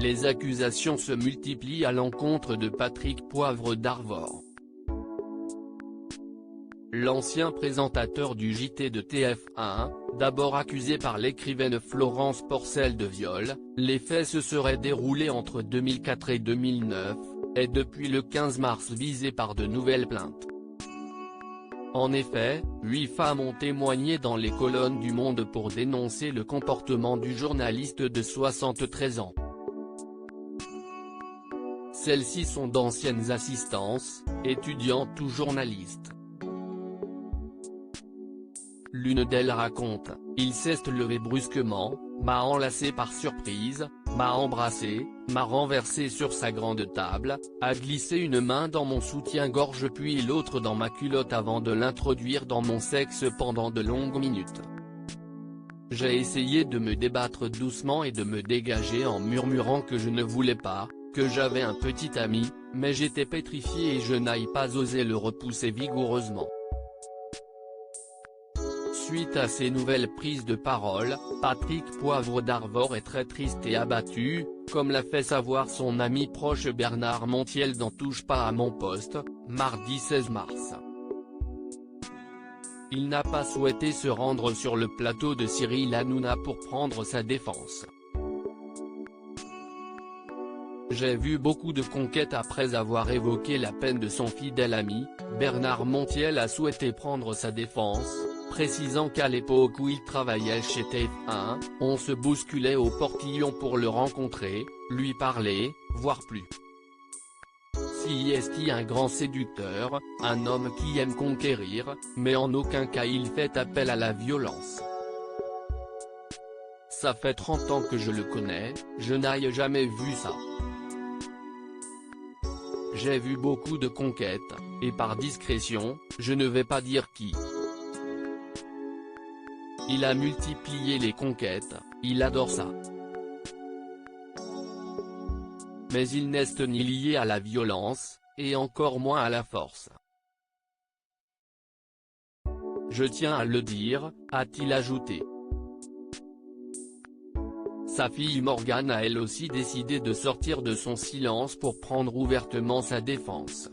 les accusations se multiplient à l'encontre de Patrick Poivre d'Arvor. L'ancien présentateur du JT de TF1, d'abord accusé par l'écrivaine Florence Porcel de viol, les faits se seraient déroulés entre 2004 et 2009, est depuis le 15 mars visé par de nouvelles plaintes. En effet, 8 femmes ont témoigné dans les colonnes du Monde pour dénoncer le comportement du journaliste de 73 ans. Celles-ci sont d'anciennes assistantes, étudiantes ou journalistes. L'une d'elles raconte: « Il s'est levé brusquement, m'a enlacé par surprise, m'a embrassé, m'a renversé sur sa grande table, a glissé une main dans mon soutien-gorge puis l'autre dans ma culotte avant de l'introduire dans mon sexe pendant de longues minutes. J'ai essayé de me débattre doucement et de me dégager en murmurant que je ne voulais pas, que j'avais un petit ami, mais j'étais pétrifié et je n'ai pas osé le repousser vigoureusement. » Suite à ces nouvelles prises de parole, Patrick Poivre d'Arvor est très triste et abattu, comme l'a fait savoir son ami proche Bernard Montiel dans Touche pas à mon poste, mardi 16 mars. Il n'a pas souhaité se rendre sur le plateau de Cyril Hanouna pour prendre sa défense. J'ai vu beaucoup de conquêtes après avoir évoqué la peine de son fidèle ami. Bernard Montiel a souhaité prendre sa défense, précisant qu'à l'époque où il travaillait chez TF1, on se bousculait au portillon pour le rencontrer, lui parler, voire plus. Si est un grand séducteur, un homme qui aime conquérir, mais en aucun cas il fait appel à la violence. Ça fait 30 ans que je le connais, je n'ai jamais vu ça. J'ai vu beaucoup de conquêtes, et par discrétion, je ne vais pas dire qui. Il a multiplié les conquêtes, il adore ça. Mais il n'est ni lié à la violence, et encore moins à la force. Je tiens à le dire, a-t-il ajouté. Sa fille Morgane a elle aussi décidé de sortir de son silence pour prendre ouvertement sa défense.